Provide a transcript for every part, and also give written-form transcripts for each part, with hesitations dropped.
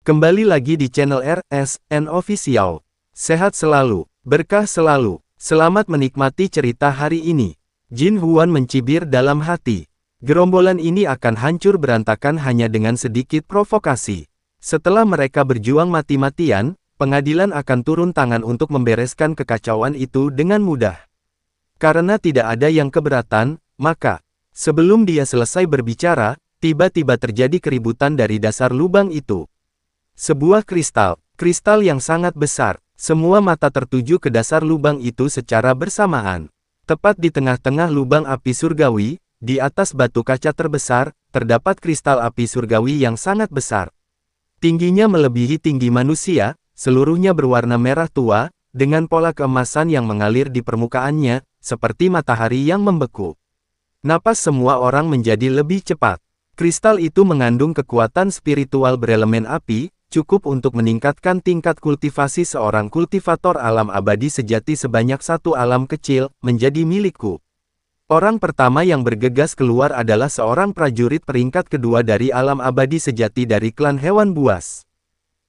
Kembali lagi di channel RSN Official. Sehat selalu, berkah selalu. Selamat menikmati cerita hari ini. Jin Huan mencibir dalam hati. Gerombolan ini akan hancur berantakan hanya dengan sedikit provokasi. Setelah mereka berjuang mati-matian, pengadilan akan turun tangan untuk membereskan kekacauan itu dengan mudah. Karena tidak ada yang keberatan, maka sebelum dia selesai berbicara, tiba-tiba terjadi keributan dari dasar lubang itu. Sebuah kristal yang sangat besar. Semua mata tertuju ke dasar lubang itu secara bersamaan. Tepat di tengah-tengah lubang api surgawi, di atas batu kaca terbesar, terdapat kristal api surgawi yang sangat besar. Tingginya melebihi tinggi manusia, seluruhnya berwarna merah tua, dengan pola keemasan yang mengalir di permukaannya, seperti matahari yang membeku. Napas semua orang menjadi lebih cepat. Kristal itu mengandung kekuatan spiritual berelemen api, cukup untuk meningkatkan tingkat kultivasi seorang kultivator alam abadi sejati sebanyak satu alam kecil, menjadi milikku. Orang pertama yang bergegas keluar adalah seorang prajurit peringkat kedua dari alam abadi sejati dari klan hewan buas.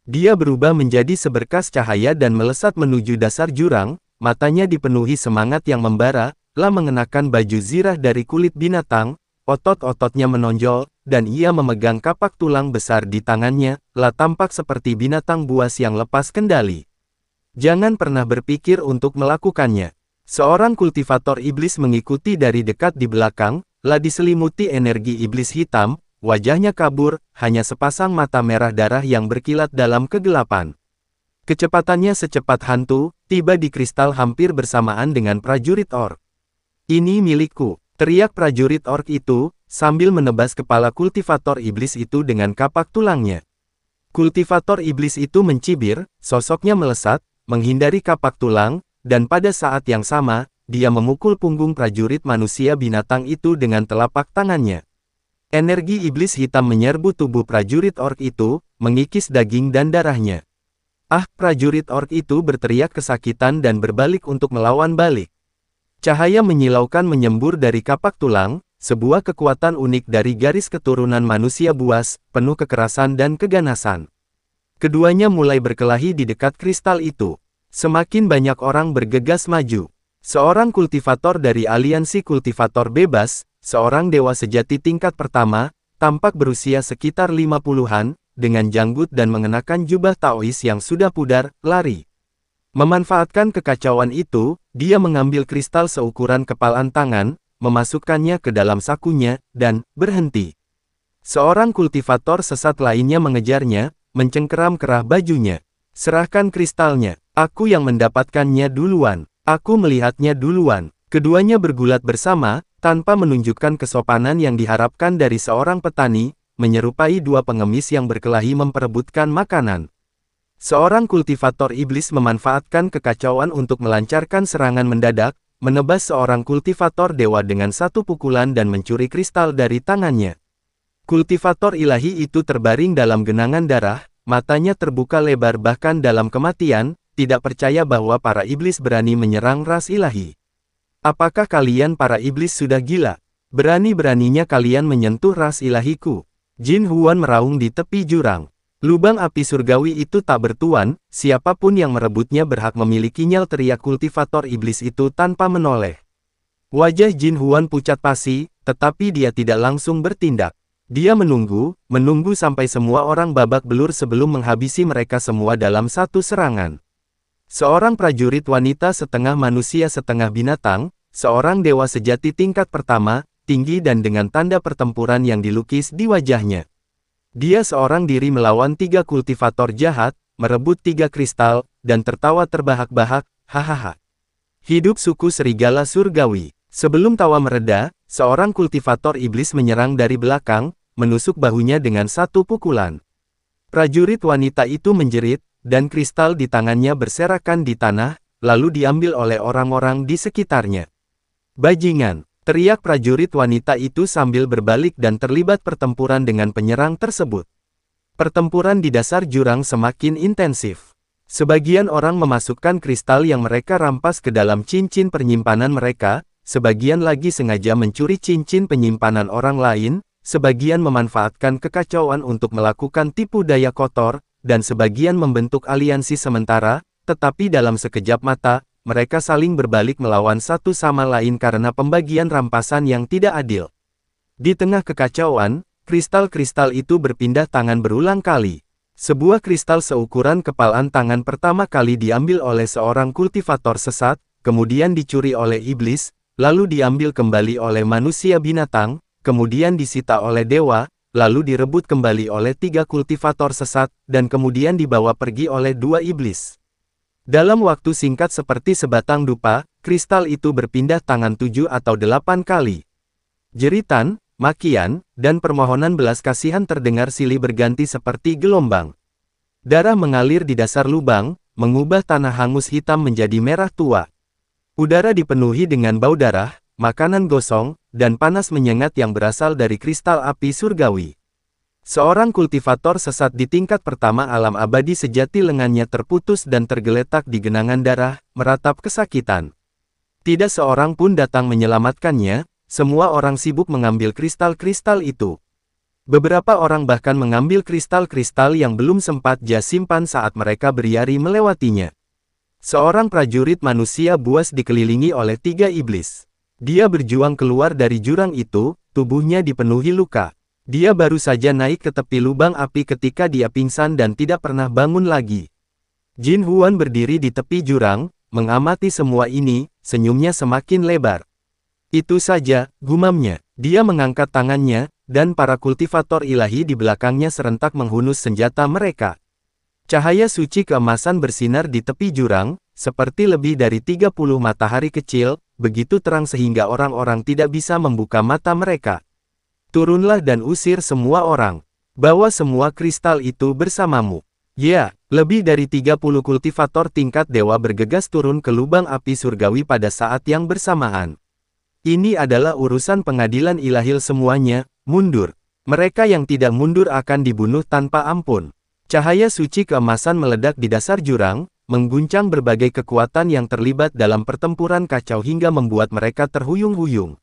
Dia berubah menjadi seberkas cahaya dan melesat menuju dasar jurang, matanya dipenuhi semangat yang membara, lah mengenakan baju zirah dari kulit binatang, otot-ototnya menonjol, dan ia memegang kapak tulang besar di tangannya, lah tampak seperti binatang buas yang lepas kendali. Jangan pernah berpikir untuk melakukannya. Seorang kultivator iblis mengikuti dari dekat di belakang, lah diselimuti energi iblis hitam, wajahnya kabur, hanya sepasang mata merah darah yang berkilat dalam kegelapan. Kecepatannya secepat hantu, tiba di kristal hampir bersamaan dengan prajurit orc. "Ini milikku," teriak prajurit orc itu, sambil menebas kepala kultivator iblis itu dengan kapak tulangnya. Kultivator iblis itu mencibir, sosoknya melesat, menghindari kapak tulang, dan pada saat yang sama, dia memukul punggung prajurit manusia binatang itu dengan telapak tangannya. Energi iblis hitam menyerbu tubuh prajurit orc itu, mengikis daging dan darahnya. Prajurit orc itu berteriak kesakitan dan berbalik untuk melawan balik. Cahaya menyilaukan menyembur dari kapak tulang, sebuah kekuatan unik dari garis keturunan manusia buas, penuh kekerasan dan keganasan. Keduanya mulai berkelahi di dekat kristal itu. Semakin banyak orang bergegas maju. Seorang kultivator dari aliansi kultivator bebas, seorang dewa sejati tingkat pertama, tampak berusia sekitar 50-an, dengan janggut dan mengenakan jubah Taois yang sudah pudar, lari. Memanfaatkan kekacauan itu, dia mengambil kristal seukuran kepalan tangan, memasukkannya ke dalam sakunya, dan berhenti. Seorang kultivator sesat lainnya mengejarnya, mencengkeram kerah bajunya. "Serahkan kristalnya, aku yang mendapatkannya duluan, aku melihatnya duluan." Keduanya bergulat bersama, tanpa menunjukkan kesopanan yang diharapkan dari seorang petani, menyerupai dua pengemis yang berkelahi memperebutkan makanan. Seorang kultivator iblis memanfaatkan kekacauan untuk melancarkan serangan mendadak, menebas seorang kultivator dewa dengan satu pukulan dan mencuri kristal dari tangannya. Kultivator ilahi itu terbaring dalam genangan darah, matanya terbuka lebar bahkan dalam kematian, tidak percaya bahwa para iblis berani menyerang ras ilahi. "Apakah kalian para iblis sudah gila? Berani-beraninya kalian menyentuh ras ilahiku?" Jin Huan meraung di tepi jurang. "Lubang api surgawi itu tak bertuan, siapapun yang merebutnya berhak memilikinya," teriak kultivator iblis itu tanpa menoleh. Wajah Jin Huan pucat pasi, tetapi dia tidak langsung bertindak. Dia menunggu sampai semua orang babak belur sebelum menghabisi mereka semua dalam satu serangan. Seorang prajurit wanita setengah manusia setengah binatang, seorang dewa sejati tingkat pertama, tinggi dan dengan tanda pertempuran yang dilukis di wajahnya. Dia seorang diri melawan 3 kultivator jahat, merebut 3 kristal, dan tertawa terbahak-bahak, hahaha. Hidup suku serigala surgawi. Sebelum tawa mereda, seorang kultivator iblis menyerang dari belakang, menusuk bahunya dengan satu pukulan. Prajurit wanita itu menjerit, dan kristal di tangannya berserakan di tanah, lalu diambil oleh orang-orang di sekitarnya. "Bajingan!" teriak prajurit wanita itu sambil berbalik dan terlibat pertempuran dengan penyerang tersebut. Pertempuran di dasar jurang semakin intensif. Sebagian orang memasukkan kristal yang mereka rampas ke dalam cincin penyimpanan mereka, sebagian lagi sengaja mencuri cincin penyimpanan orang lain, sebagian memanfaatkan kekacauan untuk melakukan tipu daya kotor, dan sebagian membentuk aliansi sementara, tetapi dalam sekejap mata, mereka saling berbalik melawan satu sama lain karena pembagian rampasan yang tidak adil. Di tengah kekacauan, kristal-kristal itu berpindah tangan berulang kali. Sebuah kristal seukuran kepalan tangan pertama kali diambil oleh seorang kultivator sesat, kemudian dicuri oleh iblis, lalu diambil kembali oleh manusia binatang, kemudian disita oleh dewa, lalu direbut kembali oleh 3 kultivator sesat, dan kemudian dibawa pergi oleh 2 iblis. Dalam waktu singkat seperti sebatang dupa, kristal itu berpindah tangan 7 atau 8 kali. Jeritan, makian, dan permohonan belas kasihan terdengar silih berganti seperti gelombang. Darah mengalir di dasar lubang, mengubah tanah hangus hitam menjadi merah tua. Udara dipenuhi dengan bau darah, makanan gosong, dan panas menyengat yang berasal dari kristal api surgawi. Seorang kultivator sesat di tingkat pertama alam abadi sejati lengannya terputus dan tergeletak di genangan darah, meratap kesakitan. Tidak seorang pun datang menyelamatkannya. Semua orang sibuk mengambil kristal-kristal itu. Beberapa orang bahkan mengambil kristal-kristal yang belum sempat Dia simpan saat mereka berlari melewatinya. Seorang prajurit manusia buas dikelilingi oleh 3 iblis. Dia berjuang keluar dari jurang itu, tubuhnya dipenuhi luka. Dia baru saja naik ke tepi lubang api ketika dia pingsan dan tidak pernah bangun lagi. Jin Huan berdiri di tepi jurang, mengamati semua ini, senyumnya semakin lebar. Itu saja, gumamnya. Dia mengangkat tangannya, dan para kultivator ilahi di belakangnya serentak menghunus senjata mereka. Cahaya suci keemasan bersinar di tepi jurang, seperti lebih dari 30 matahari kecil, begitu terang sehingga orang-orang tidak bisa membuka mata mereka. Turunlah dan usir semua orang. Bawa semua kristal itu bersamamu. Ya, lebih dari 30 kultivator tingkat dewa bergegas turun ke lubang api surgawi pada saat yang bersamaan. Ini adalah urusan pengadilan ilahil semuanya, mundur. Mereka yang tidak mundur akan dibunuh tanpa ampun. Cahaya suci keemasan meledak di dasar jurang, mengguncang berbagai kekuatan yang terlibat dalam pertempuran kacau hingga membuat mereka terhuyung-huyung.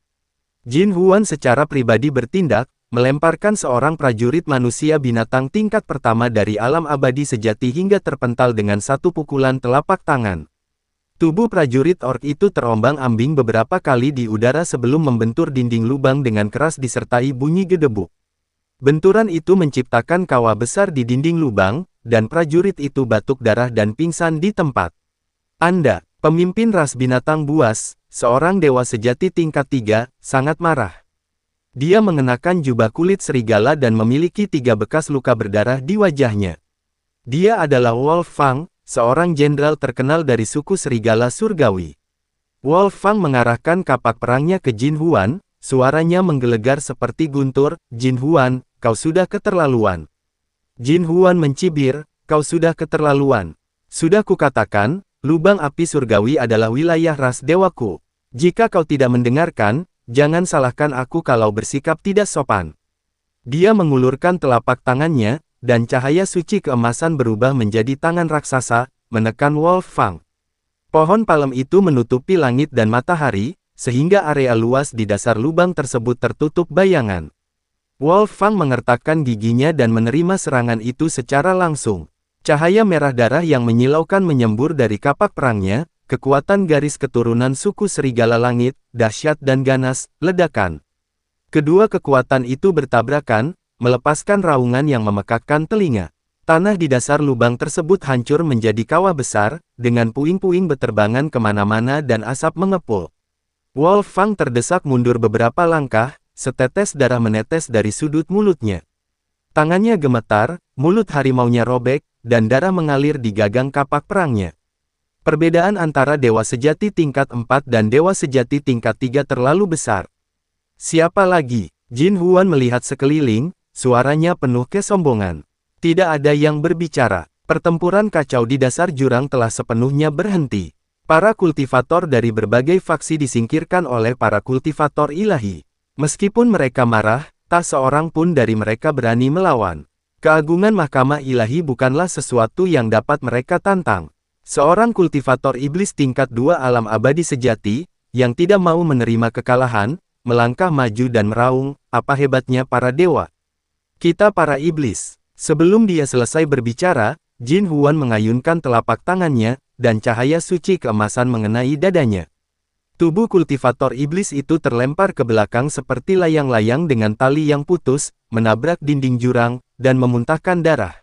Jin Huan secara pribadi bertindak, melemparkan seorang prajurit manusia binatang tingkat pertama dari alam abadi sejati hingga terpental dengan satu pukulan telapak tangan. Tubuh prajurit orc itu terombang-ambing beberapa kali di udara sebelum membentur dinding lubang dengan keras disertai bunyi gedebuk. Benturan itu menciptakan kawah besar di dinding lubang, dan prajurit itu batuk darah dan pingsan di tempat. Anda, pemimpin ras binatang buas, seorang dewa sejati tingkat 3, sangat marah. Dia mengenakan jubah kulit serigala dan memiliki 3 bekas luka berdarah di wajahnya. Dia adalah Wolf Fang, seorang jenderal terkenal dari suku serigala surgawi. Wolf Fang mengarahkan kapak perangnya ke Jin Huan, suaranya menggelegar seperti guntur. Jin Huan, kau sudah keterlaluan. Jin Huan mencibir, kau sudah keterlaluan. Sudah kukatakan, lubang api surgawi adalah wilayah ras dewaku. Jika kau tidak mendengarkan, jangan salahkan aku kalau bersikap tidak sopan. Dia mengulurkan telapak tangannya, dan cahaya suci keemasan berubah menjadi tangan raksasa, menekan Wolf Fang. Pohon palem itu menutupi langit dan matahari, sehingga area luas di dasar lubang tersebut tertutup bayangan. Wolf Fang mengertakkan giginya dan menerima serangan itu secara langsung. Cahaya merah darah yang menyilaukan menyembur dari kapak perangnya, kekuatan garis keturunan suku serigala langit, dahsyat dan ganas, ledakan. Kedua kekuatan itu bertabrakan, melepaskan raungan yang memekakkan telinga. Tanah di dasar lubang tersebut hancur menjadi kawah besar, dengan puing-puing beterbangan kemana-mana dan asap mengepul. Wolf Fang terdesak mundur beberapa langkah, setetes darah menetes dari sudut mulutnya. Tangannya gemetar, mulut harimaunya robek, dan darah mengalir di gagang kapak perangnya. Perbedaan antara dewa sejati tingkat 4 dan dewa sejati tingkat 3 terlalu besar. Siapa lagi? Jin Huan melihat sekeliling, suaranya penuh kesombongan. Tidak ada yang berbicara. Pertempuran kacau di dasar jurang telah sepenuhnya berhenti. Para kultivator dari berbagai faksi disingkirkan oleh para kultivator ilahi. Meskipun mereka marah, tak seorang pun dari mereka berani melawan. Keagungan mahkamah ilahi bukanlah sesuatu yang dapat mereka tantang. Seorang kultivator iblis tingkat 2 alam abadi sejati, yang tidak mau menerima kekalahan, melangkah maju dan meraung, apa hebatnya para dewa. Kita para iblis. Sebelum dia selesai berbicara, Jin Huan mengayunkan telapak tangannya, dan cahaya suci keemasan mengenai dadanya. Tubuh kultivator iblis itu terlempar ke belakang seperti layang-layang dengan tali yang putus, menabrak dinding jurang, dan memuntahkan darah.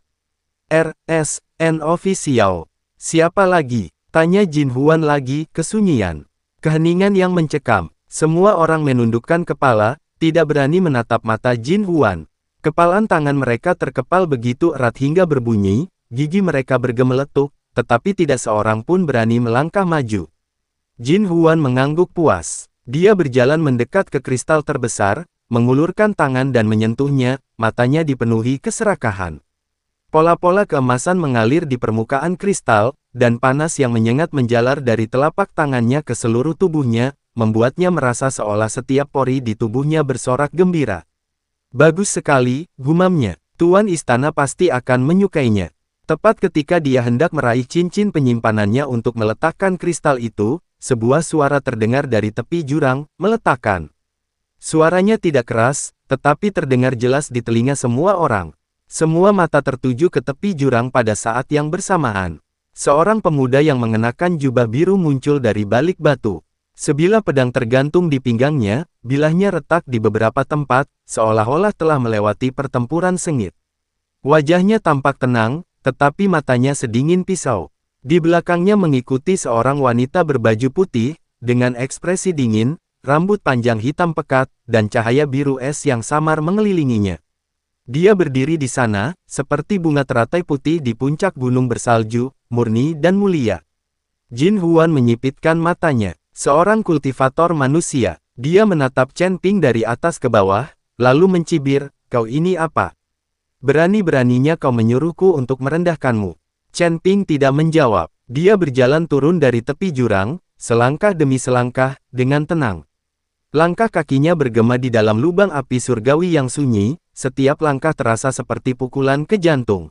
RSN Official. Siapa lagi? Tanya Jin Huan lagi, kesunyian. Keheningan yang mencekam. Semua orang menundukkan kepala, tidak berani menatap mata Jin Huan. Kepalan tangan mereka terkepal begitu erat hingga berbunyi, gigi mereka bergemeletuk, tetapi tidak seorang pun berani melangkah maju. Jin Huan mengangguk puas. Dia berjalan mendekat ke kristal terbesar, mengulurkan tangan dan menyentuhnya, matanya dipenuhi keserakahan. Pola-pola keemasan mengalir di permukaan kristal, dan panas yang menyengat menjalar dari telapak tangannya ke seluruh tubuhnya, membuatnya merasa seolah setiap pori di tubuhnya bersorak gembira. Bagus sekali, gumamnya. Tuan istana pasti akan menyukainya. Tepat ketika dia hendak meraih cincin penyimpanannya untuk meletakkan kristal itu, sebuah suara terdengar dari tepi jurang, meletakkan. Suaranya tidak keras, tetapi terdengar jelas di telinga semua orang. Semua mata tertuju ke tepi jurang pada saat yang bersamaan. Seorang pemuda yang mengenakan jubah biru muncul dari balik batu. Sebilah pedang tergantung di pinggangnya, bilahnya retak di beberapa tempat, seolah-olah telah melewati pertempuran sengit. Wajahnya tampak tenang, tetapi matanya sedingin pisau. Di belakangnya mengikuti seorang wanita berbaju putih, dengan ekspresi dingin, rambut panjang hitam pekat, dan cahaya biru es yang samar mengelilinginya. Dia berdiri di sana, seperti bunga teratai putih di puncak gunung bersalju, murni dan mulia. Jin Huan menyipitkan matanya. Seorang kultivator manusia. Dia menatap Chen Ping dari atas ke bawah, lalu mencibir, "Kau ini apa? Berani-beraninya kau menyuruhku untuk merendahkanmu." Chen Ping tidak menjawab. Dia berjalan turun dari tepi jurang, selangkah demi selangkah, dengan tenang. Langkah kakinya bergema di dalam lubang api surgawi yang sunyi, setiap langkah terasa seperti pukulan ke jantung.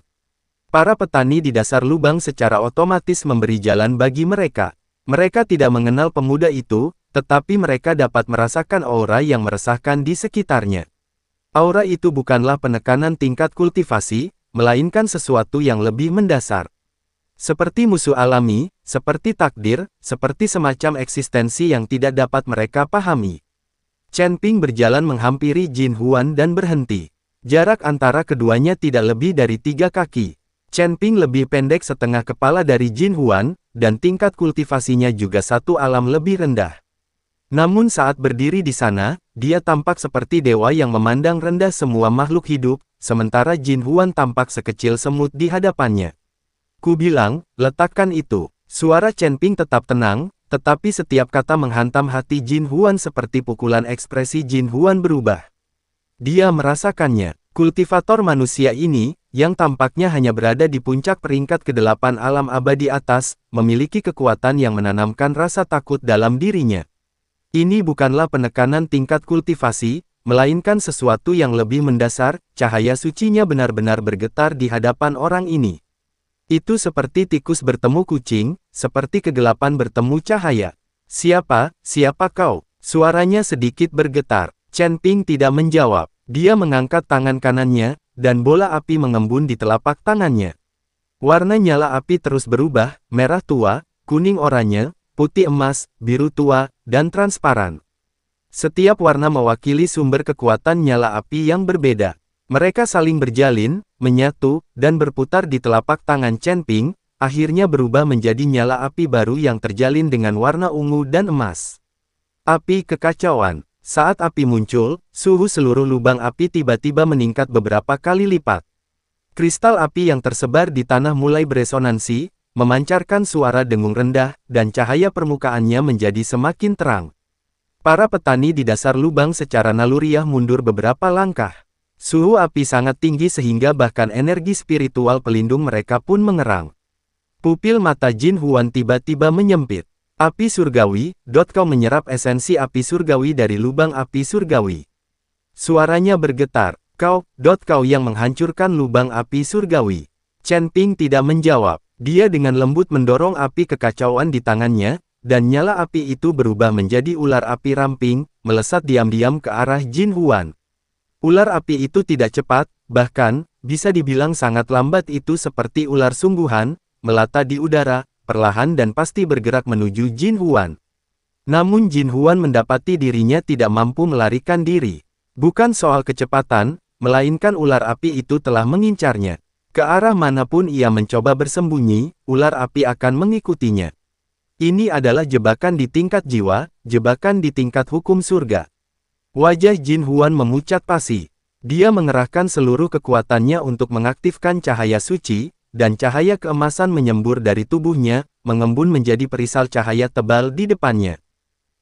Para petani di dasar lubang secara otomatis memberi jalan bagi mereka. Mereka tidak mengenal pemuda itu, tetapi mereka dapat merasakan aura yang meresahkan di sekitarnya. Aura itu bukanlah penekanan tingkat kultivasi, melainkan sesuatu yang lebih mendasar. Seperti musuh alami, seperti takdir, seperti semacam eksistensi yang tidak dapat mereka pahami. Chen Ping berjalan menghampiri Jin Huan dan berhenti. Jarak antara keduanya tidak lebih dari 3 kaki. Chen Ping lebih pendek setengah kepala dari Jin Huan, dan tingkat kultivasinya juga satu alam lebih rendah. Namun saat berdiri di sana, dia tampak seperti dewa yang memandang rendah semua makhluk hidup, sementara Jin Huan tampak sekecil semut di hadapannya. "Ku bilang, letakkan itu." Suara Chen Ping tetap tenang, tetapi setiap kata menghantam hati Jin Huan seperti pukulan. Ekspresi Jin Huan berubah. Dia merasakannya. Kultivator manusia ini, yang tampaknya hanya berada di puncak peringkat ke-8 alam abadi atas, memiliki kekuatan yang menanamkan rasa takut dalam dirinya. Ini bukanlah penekanan tingkat kultivasi, melainkan sesuatu yang lebih mendasar. Cahaya sucinya benar-benar bergetar di hadapan orang ini. Itu seperti tikus bertemu kucing, seperti kegelapan bertemu cahaya. Siapa kau?" Suaranya sedikit bergetar. Chen Ping tidak menjawab. Dia mengangkat tangan kanannya, dan bola api mengembun di telapak tangannya. Warna nyala api terus berubah, merah tua, kuning oranye, putih emas, biru tua, dan transparan. Setiap warna mewakili sumber kekuatan nyala api yang berbeda. Mereka saling berjalin, menyatu, dan berputar di telapak tangan Chen Ping, akhirnya berubah menjadi nyala api baru yang terjalin dengan warna ungu dan emas. Api kekacauan. Saat api muncul, suhu seluruh lubang api tiba-tiba meningkat beberapa kali lipat. Kristal api yang tersebar di tanah mulai beresonansi, memancarkan suara dengung rendah, dan cahaya permukaannya menjadi semakin terang. Para petani di dasar lubang secara naluriah mundur beberapa langkah. Suhu api sangat tinggi sehingga bahkan energi spiritual pelindung mereka pun mengerang. Pupil mata Jin Huan tiba-tiba menyempit. Api surgawi, kau menyerap esensi api surgawi dari lubang api surgawi. Suaranya bergetar, kau yang menghancurkan lubang api surgawi. Chen Ping tidak menjawab. Dia dengan lembut mendorong api kekacauan di tangannya, dan nyala api itu berubah menjadi ular api ramping, melesat diam-diam ke arah Jin Huan. Ular api itu tidak cepat, bahkan, bisa dibilang sangat lambat itu seperti ular sungguhan, melata di udara, perlahan dan pasti bergerak menuju Jin Huan. Namun Jin Huan mendapati dirinya tidak mampu melarikan diri. Bukan soal kecepatan, melainkan ular api itu telah mengincarnya. Ke arah manapun ia mencoba bersembunyi, ular api akan mengikutinya. Ini adalah jebakan di tingkat jiwa, jebakan di tingkat hukum surga. Wajah Jin Huan memucat pasi. Dia mengerahkan seluruh kekuatannya untuk mengaktifkan cahaya suci, dan cahaya keemasan menyembur dari tubuhnya, mengembun menjadi perisal cahaya tebal di depannya.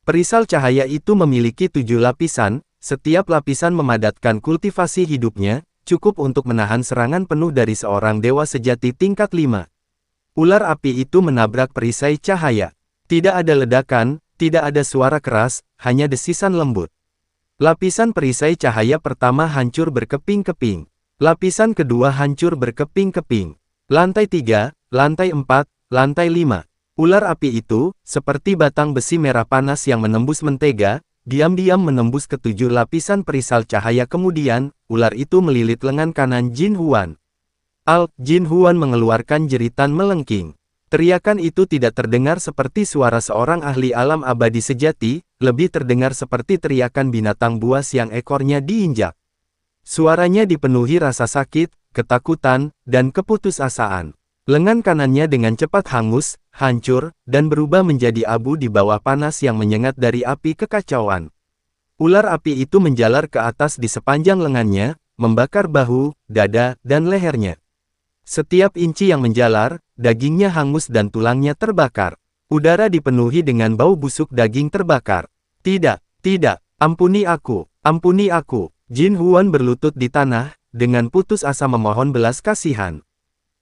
Perisal cahaya itu memiliki 7 lapisan, setiap lapisan memadatkan kultivasi hidupnya, cukup untuk menahan serangan penuh dari seorang dewa sejati tingkat 5. Ular api itu menabrak perisai cahaya. Tidak ada ledakan, tidak ada suara keras, hanya desisan lembut. Lapisan perisai cahaya pertama hancur berkeping-keping. Lapisan kedua hancur berkeping-keping. Lantai 3, lantai 4, lantai 5. Ular api itu, seperti batang besi merah panas yang menembus mentega, diam-diam menembus ke-7 lapisan perisal cahaya kemudian, ular itu melilit lengan kanan Jin Huan. Jin Huan mengeluarkan jeritan melengking. Teriakan itu tidak terdengar seperti suara seorang ahli alam abadi sejati, lebih terdengar seperti teriakan binatang buas yang ekornya diinjak. Suaranya dipenuhi rasa sakit, ketakutan, dan keputusasaan. Lengan kanannya dengan cepat hangus, hancur, dan berubah menjadi abu di bawah panas yang menyengat dari api kekacauan. Ular api itu menjalar ke atas di sepanjang lengannya, membakar bahu, dada, dan lehernya. Setiap inci yang menjalar, dagingnya hangus dan tulangnya terbakar. Udara dipenuhi dengan bau busuk daging terbakar. Tidak, tidak, ampuni aku, ampuni aku. Jin Huan berlutut di tanah, dengan putus asa memohon belas kasihan.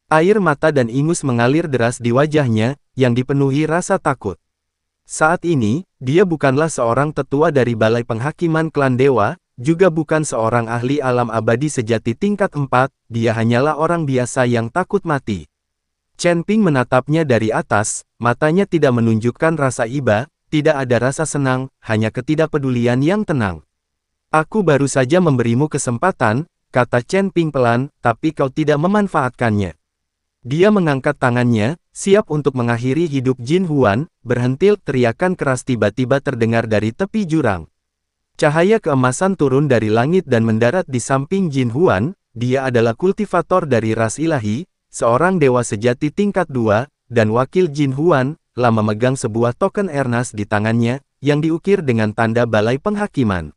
Air mata dan ingus mengalir deras di wajahnya, yang dipenuhi rasa takut. Saat ini, dia bukanlah seorang tetua dari Balai Penghakiman Klan Dewa, juga bukan seorang ahli alam abadi sejati tingkat 4, dia hanyalah orang biasa yang takut mati. Chen Ping menatapnya dari atas, matanya tidak menunjukkan rasa iba, tidak ada rasa senang, hanya ketidakpedulian yang tenang. Aku baru saja memberimu kesempatan, kata Chen Ping pelan, tapi kau tidak memanfaatkannya. Dia mengangkat tangannya, siap untuk mengakhiri hidup Jin Huan, berhentil teriakan keras tiba-tiba terdengar dari tepi jurang. Cahaya keemasan turun dari langit dan mendarat di samping Jin Huan, dia adalah kultivator dari ras ilahi, seorang dewa sejati tingkat 2, dan wakil Jin Huan, memegang sebuah token Ernas di tangannya, yang diukir dengan tanda Balai Penghakiman.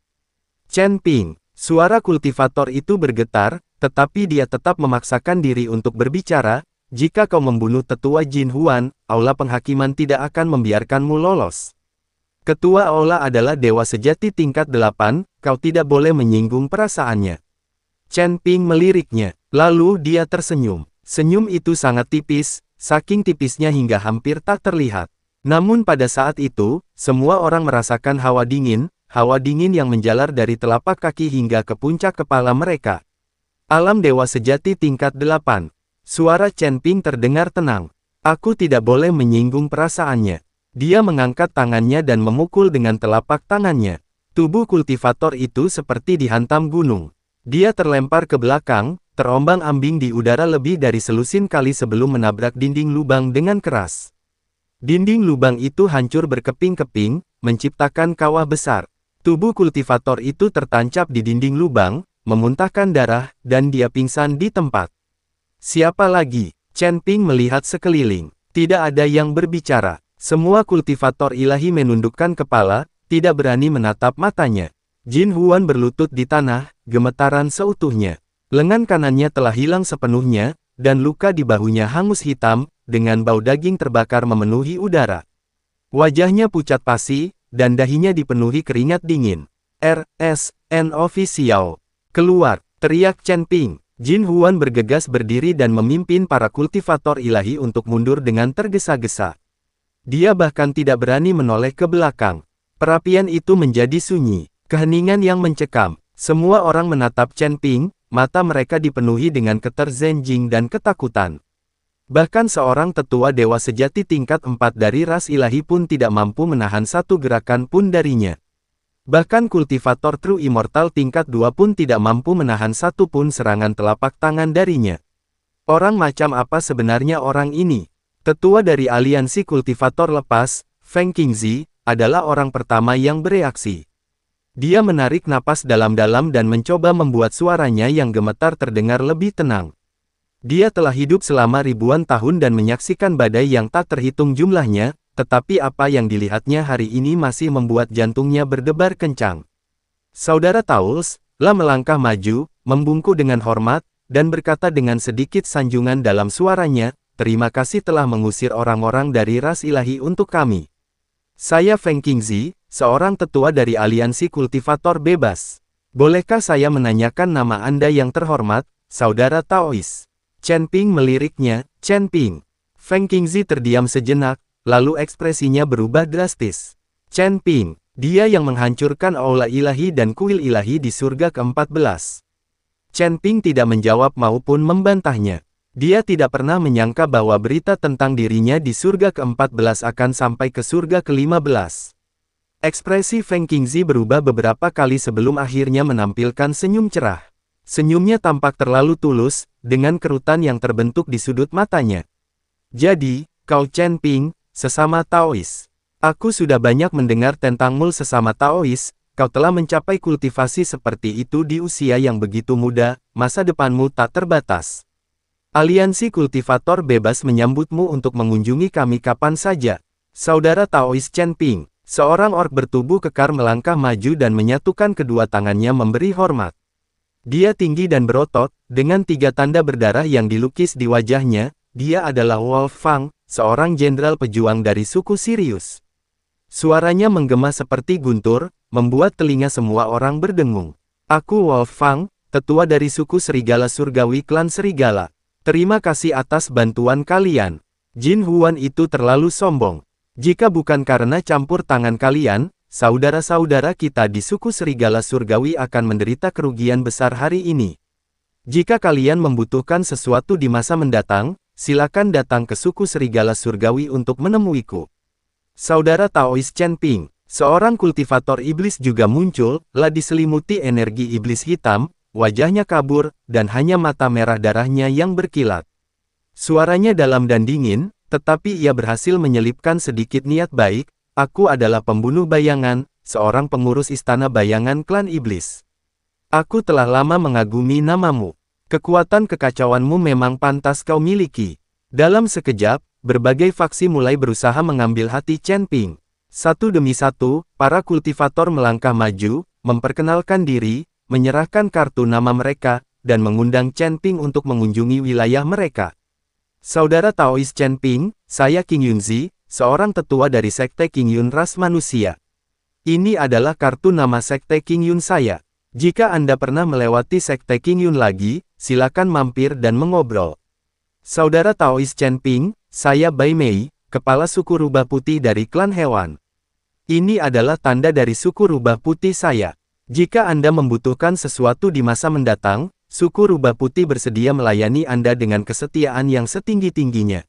Chen Ping, suara kultivator itu bergetar, tetapi dia tetap memaksakan diri untuk berbicara, jika kau membunuh tetua Jin Huan, Aula Penghakiman tidak akan membiarkanmu lolos. Ketua Aula adalah dewa sejati tingkat 8, kau tidak boleh menyinggung perasaannya. Chen Ping meliriknya, lalu dia tersenyum. Senyum itu sangat tipis, saking tipisnya hingga hampir tak terlihat. Namun pada saat itu, semua orang merasakan hawa dingin yang menjalar dari telapak kaki hingga ke puncak kepala mereka. Alam dewa sejati tingkat 8. Suara Chen Ping terdengar tenang. Aku tidak boleh menyinggung perasaannya. Dia mengangkat tangannya dan memukul dengan telapak tangannya. Tubuh kultivator itu seperti dihantam gunung. Dia terlempar ke belakang, terombang-ambing di udara lebih dari selusin kali sebelum menabrak dinding lubang dengan keras. Dinding lubang itu hancur berkeping-keping, menciptakan kawah besar. Tubuh kultivator itu tertancap di dinding lubang, memuntahkan darah, dan dia pingsan di tempat. Siapa lagi? Chen Ping melihat sekeliling. Tidak ada yang berbicara. Semua kultivator ilahi menundukkan kepala, tidak berani menatap matanya. Jin Huan berlutut di tanah, gemetaran seutuhnya. Lengan kanannya telah hilang sepenuhnya, dan luka di bahunya hangus hitam, dengan bau daging terbakar memenuhi udara. Wajahnya pucat pasi, dan dahinya dipenuhi keringat dingin. RSN Official. Keluar, teriak Chen Ping. Jin Huan bergegas berdiri dan memimpin para kultivator ilahi untuk mundur dengan tergesa-gesa. Dia bahkan tidak berani menoleh ke belakang. Perapian itu menjadi sunyi. Keheningan yang mencekam. Semua orang menatap Chen Ping, mata mereka dipenuhi dengan keterzenjing dan ketakutan. Bahkan seorang tetua dewa sejati tingkat 4 dari ras ilahi pun tidak mampu menahan satu gerakan pun darinya. Bahkan kultivator True Immortal tingkat 2 pun tidak mampu menahan satu pun serangan telapak tangan darinya. Orang macam apa sebenarnya orang ini? Tetua dari aliansi kultivator lepas, Feng Qingzi, adalah orang pertama yang bereaksi. Dia menarik napas dalam-dalam dan mencoba membuat suaranya yang gemetar terdengar lebih tenang. Dia telah hidup selama ribuan tahun dan menyaksikan badai yang tak terhitung jumlahnya, tetapi apa yang dilihatnya hari ini masih membuat jantungnya berdebar kencang. Saudara Taurus, lah melangkah maju, membungkuk dengan hormat, dan berkata dengan sedikit sanjungan dalam suaranya, "Terima kasih telah mengusir orang-orang dari ras ilahi untuk kami. Saya Feng Qingzi, seorang tetua dari aliansi kultivator bebas. Bolehkah saya menanyakan nama Anda yang terhormat, Saudara Taois?" Chen Ping meliriknya, "Chen Ping." Feng Qingzi terdiam sejenak, lalu ekspresinya berubah drastis. Chen Ping, dia yang menghancurkan aula ilahi dan kuil ilahi di surga ke-14. Chen Ping tidak menjawab maupun membantahnya. Dia tidak pernah menyangka bahwa berita tentang dirinya di surga ke-14 akan sampai ke surga ke-15. Ekspresi Feng Qingzi berubah beberapa kali sebelum akhirnya menampilkan senyum cerah. Senyumnya tampak terlalu tulus, dengan kerutan yang terbentuk di sudut matanya. "Jadi, kau Chen Ping, sesama Taois. Aku sudah banyak mendengar tentangmu sesama Taois, kau telah mencapai kultivasi seperti itu di usia yang begitu muda, masa depanmu tak terbatas. Aliansi kultivator bebas menyambutmu untuk mengunjungi kami kapan saja." Saudara Taois Chen Ping, seorang orc bertubuh kekar melangkah maju dan menyatukan kedua tangannya memberi hormat. Dia tinggi dan berotot, dengan 3 tanda berdarah yang dilukis di wajahnya. Dia adalah Wolf Fang, seorang jenderal pejuang dari suku Sirius. Suaranya menggema seperti guntur, membuat telinga semua orang berdengung. "Aku Wolf Fang, tetua dari suku Serigala Surgawi klan Serigala. Terima kasih atas bantuan kalian." Jin Huan itu terlalu sombong. "Jika bukan karena campur tangan kalian, saudara-saudara kita di suku Serigala Surgawi akan menderita kerugian besar hari ini. Jika kalian membutuhkan sesuatu di masa mendatang, silakan datang ke suku Serigala Surgawi untuk menemuiku." Saudara Taois Chen Ping, seorang kultivator iblis juga muncul, lah diselimuti energi iblis hitam, wajahnya kabur, dan hanya mata merah darahnya yang berkilat. Suaranya dalam dan dingin, tetapi ia berhasil menyelipkan sedikit niat baik. "Aku adalah pembunuh bayangan, seorang pengurus istana bayangan klan iblis. Aku telah lama mengagumi namamu. Kekuatan kekacauanmu memang pantas kau miliki." Dalam sekejap, berbagai faksi mulai berusaha mengambil hati Chen Ping. Satu demi satu, para kultivator melangkah maju, memperkenalkan diri, menyerahkan kartu nama mereka, dan mengundang Chen Ping untuk mengunjungi wilayah mereka. "Saudara Taois Chen Ping, saya Qing Yunzi, seorang tetua dari Sekte Qingyun ras manusia. Ini adalah kartu nama Sekte Qingyun saya. Jika Anda pernah melewati Sekte Qingyun lagi, silakan mampir dan mengobrol." Saudara Taois Chen Ping, saya Bai Mei, kepala suku rubah putih dari klan hewan. Ini adalah tanda dari suku rubah putih saya. Jika Anda membutuhkan sesuatu di masa mendatang, suku rubah putih bersedia melayani Anda dengan kesetiaan yang setinggi-tingginya.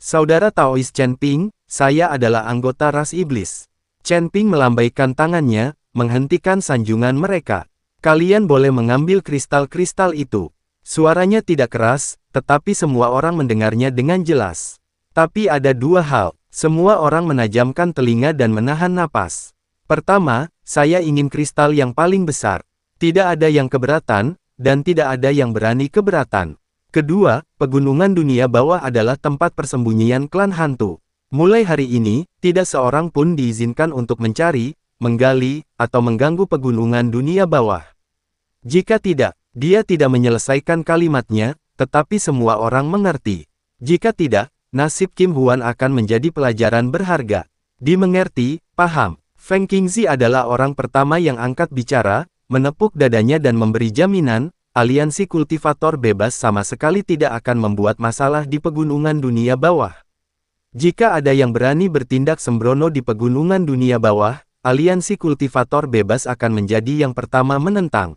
Saudara Taois Chen Ping, saya adalah anggota ras iblis. Chen Ping melambaikan tangannya, menghentikan sanjungan mereka. "Kalian boleh mengambil kristal-kristal itu." Suaranya tidak keras, tetapi semua orang mendengarnya dengan jelas. Tapi ada 2 hal, semua orang menajamkan telinga dan menahan napas. Pertama, saya ingin kristal yang paling besar. Tidak ada yang keberatan, dan tidak ada yang berani keberatan. Kedua, pegunungan dunia bawah adalah tempat persembunyian klan hantu. Mulai hari ini, tidak seorang pun diizinkan untuk mencari, menggali, atau mengganggu pegunungan dunia bawah. Jika tidak, dia tidak menyelesaikan kalimatnya, tetapi semua orang mengerti. Jika tidak, nasib Kim Huan akan menjadi pelajaran berharga. Dimengerti, paham. Feng Qingzi adalah orang pertama yang angkat bicara, menepuk dadanya dan memberi jaminan, aliansi kultivator bebas sama sekali tidak akan membuat masalah di pegunungan dunia bawah. Jika ada yang berani bertindak sembrono di pegunungan dunia bawah, aliansi kultivator bebas akan menjadi yang pertama menentang.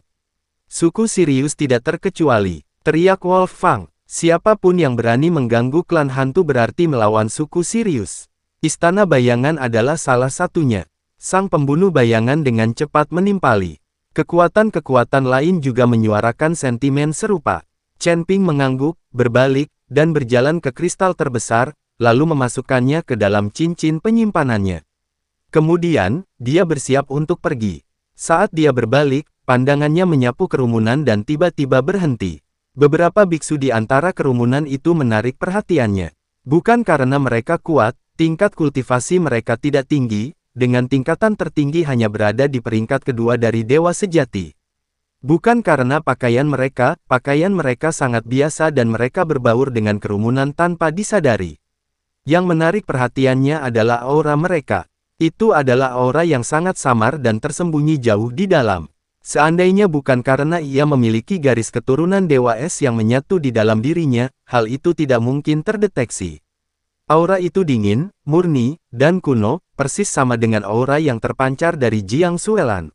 Suku Sirius tidak terkecuali, teriak Wolf Fang. Siapapun yang berani mengganggu klan hantu berarti melawan suku Sirius. Istana bayangan adalah salah satunya. Sang pembunuh bayangan dengan cepat menimpali. Kekuatan-kekuatan lain juga menyuarakan sentimen serupa. Chen Ping mengangguk, berbalik, dan berjalan ke kristal terbesar, lalu memasukkannya ke dalam cincin penyimpanannya. Kemudian, dia bersiap untuk pergi. Saat dia berbalik, pandangannya menyapu kerumunan dan tiba-tiba berhenti. Beberapa biksu di antara kerumunan itu menarik perhatiannya. Bukan karena mereka kuat, tingkat kultivasi mereka tidak tinggi, dengan tingkatan tertinggi hanya berada di peringkat kedua dari dewa sejati. Bukan karena pakaian mereka sangat biasa dan mereka berbaur dengan kerumunan tanpa disadari. Yang menarik perhatiannya adalah aura mereka. Itu adalah aura yang sangat samar dan tersembunyi jauh di dalam. Seandainya bukan karena ia memiliki garis keturunan Dewa Es yang menyatu di dalam dirinya, hal itu tidak mungkin terdeteksi. Aura itu dingin, murni, dan kuno, persis sama dengan aura yang terpancar dari Jiang Xuelan.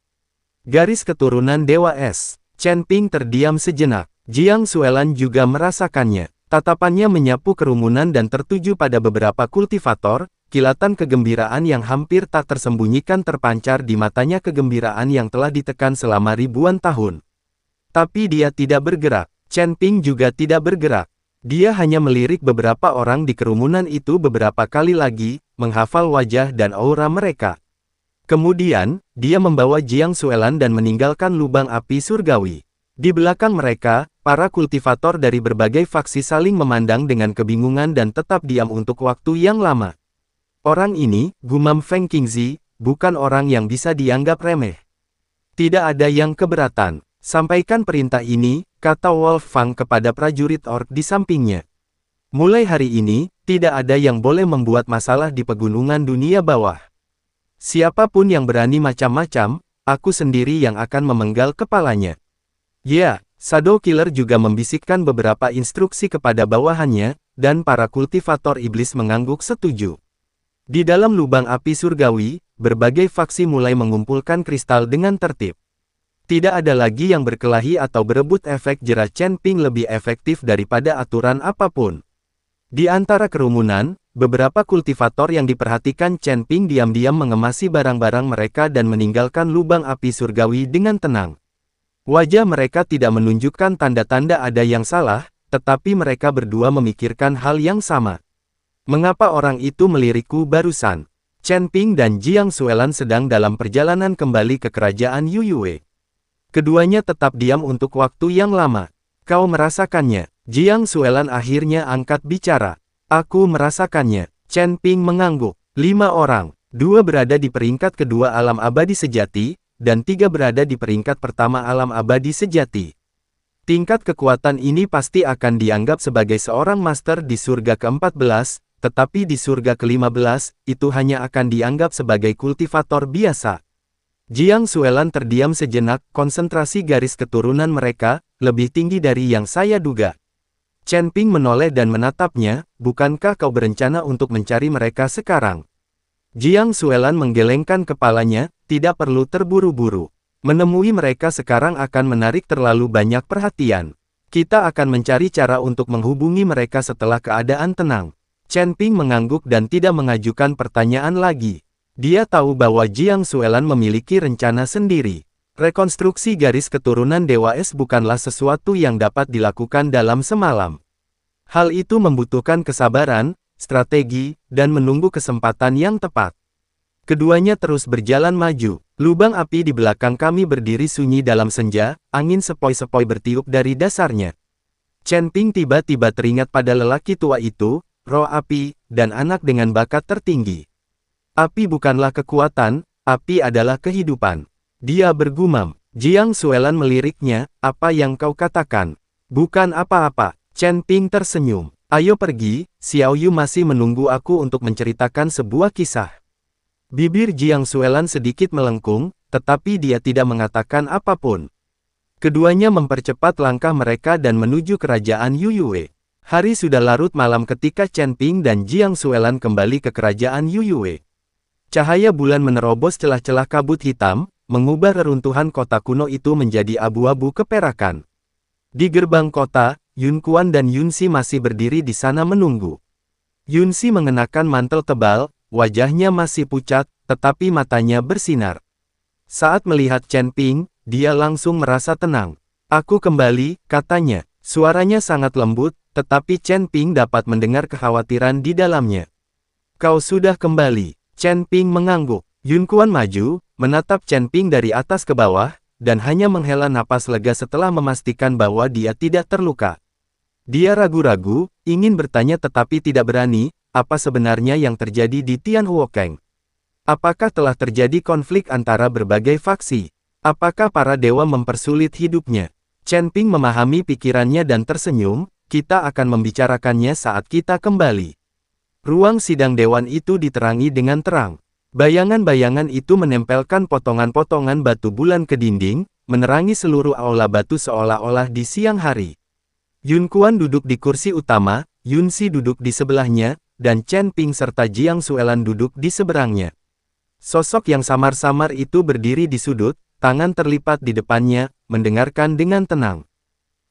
Garis keturunan Dewa Es. Chen Ping terdiam sejenak. Jiang Xuelan juga merasakannya. Tatapannya menyapu kerumunan dan tertuju pada beberapa kultivator, kilatan kegembiraan yang hampir tak tersembunyikan terpancar di matanya, kegembiraan yang telah ditekan selama ribuan tahun. Tapi dia tidak bergerak. Chen Ping juga tidak bergerak. Dia hanya melirik beberapa orang di kerumunan itu beberapa kali lagi, menghafal wajah dan aura mereka. Kemudian, dia membawa Jiang Xuelan dan meninggalkan lubang api surgawi. Di belakang mereka, para kultivator dari berbagai faksi saling memandang dengan kebingungan dan tetap diam untuk waktu yang lama. Orang ini, gumam Feng Qingzi, bukan orang yang bisa dianggap remeh. Tidak ada yang keberatan. Sampaikan perintah ini, kata Wolf Fang kepada prajurit orc di sampingnya. Mulai hari ini, tidak ada yang boleh membuat masalah di pegunungan dunia bawah. Siapapun yang berani macam-macam, aku sendiri yang akan memenggal kepalanya. Ya, Shadow Killer juga membisikkan beberapa instruksi kepada bawahannya, dan para kultivator iblis mengangguk setuju. Di dalam lubang api surgawi, berbagai faksi mulai mengumpulkan kristal dengan tertib. Tidak ada lagi yang berkelahi atau berebut, efek jera Chen Ping lebih efektif daripada aturan apapun. Di antara kerumunan, beberapa kultivator yang diperhatikan Chen Ping diam-diam mengemasi barang-barang mereka dan meninggalkan lubang api surgawi dengan tenang. Wajah mereka tidak menunjukkan tanda-tanda ada yang salah, tetapi mereka berdua memikirkan hal yang sama. Mengapa orang itu melirikku barusan? Chen Ping dan Jiang Xuelan sedang dalam perjalanan kembali ke kerajaan Yuyue. Keduanya tetap diam untuk waktu yang lama. Kau merasakannya. Jiang Xuelan akhirnya angkat bicara. Aku merasakannya. Chen Ping mengangguk. 5 orang. 2 berada di peringkat kedua alam abadi sejati, dan 3 berada di peringkat pertama alam abadi sejati. Tingkat kekuatan ini pasti akan dianggap sebagai seorang master di surga ke-14, tetapi di surga ke-15, itu hanya akan dianggap sebagai kultivator biasa. Jiang Xuelan terdiam sejenak, konsentrasi garis keturunan mereka, lebih tinggi dari yang saya duga. Chen Ping menoleh dan menatapnya, bukankah kau berencana untuk mencari mereka sekarang? Jiang Xuelan menggelengkan kepalanya, tidak perlu terburu-buru. Menemui mereka sekarang akan menarik terlalu banyak perhatian. Kita akan mencari cara untuk menghubungi mereka setelah keadaan tenang. Chen Ping mengangguk dan tidak mengajukan pertanyaan lagi. Dia tahu bahwa Jiang Xuelan memiliki rencana sendiri. Rekonstruksi garis keturunan Dewa Es bukanlah sesuatu yang dapat dilakukan dalam semalam. Hal itu membutuhkan kesabaran, strategi, dan menunggu kesempatan yang tepat. Keduanya terus berjalan maju. Lubang api di belakang kami berdiri sunyi dalam senja, angin sepoi-sepoi bertiup dari dasarnya. Chen Ping tiba-tiba teringat pada lelaki tua itu, roh api, dan anak dengan bakat tertinggi. Api bukanlah kekuatan, api adalah kehidupan. Dia bergumam. Jiang Xuelan meliriknya, apa yang kau katakan? Bukan apa-apa. Chen Ping tersenyum. Ayo pergi, Xiao Yu masih menunggu aku untuk menceritakan sebuah kisah. Bibir Jiang Xuelan sedikit melengkung, tetapi dia tidak mengatakan apapun. Keduanya mempercepat langkah mereka dan menuju kerajaan Yuyue. Hari sudah larut malam ketika Chen Ping dan Jiang Xuelan kembali ke kerajaan Yuyue. Cahaya bulan menerobos celah-celah kabut hitam, mengubah reruntuhan kota kuno itu menjadi abu-abu keperakan. Di gerbang kota, Yun Kuan dan Yun Si masih berdiri di sana menunggu. Yun Si mengenakan mantel tebal, wajahnya masih pucat, tetapi matanya bersinar. Saat melihat Chen Ping, dia langsung merasa tenang. Aku kembali, katanya. Suaranya sangat lembut, tetapi Chen Ping dapat mendengar kekhawatiran di dalamnya. Kau sudah kembali. Chen Ping mengangguk. Yun Kuan maju, menatap Chen Ping dari atas ke bawah, dan hanya menghela napas lega setelah memastikan bahwa dia tidak terluka. Dia ragu-ragu, ingin bertanya tetapi tidak berani, apa sebenarnya yang terjadi di Tianhuokeng? Apakah telah terjadi konflik antara berbagai faksi? Apakah para dewa mempersulit hidupnya? Chen Ping memahami pikirannya dan tersenyum, kita akan membicarakannya saat kita kembali. Ruang sidang dewan itu diterangi dengan terang. Bayangan-bayangan itu menempelkan potongan-potongan batu bulan ke dinding, menerangi seluruh aula batu seolah-olah di siang hari. Yun Kuan duduk di kursi utama, Yun Si duduk di sebelahnya, dan Chen Ping serta Jiang Suelan duduk di seberangnya. Sosok yang samar-samar itu berdiri di sudut, tangan terlipat di depannya, mendengarkan dengan tenang.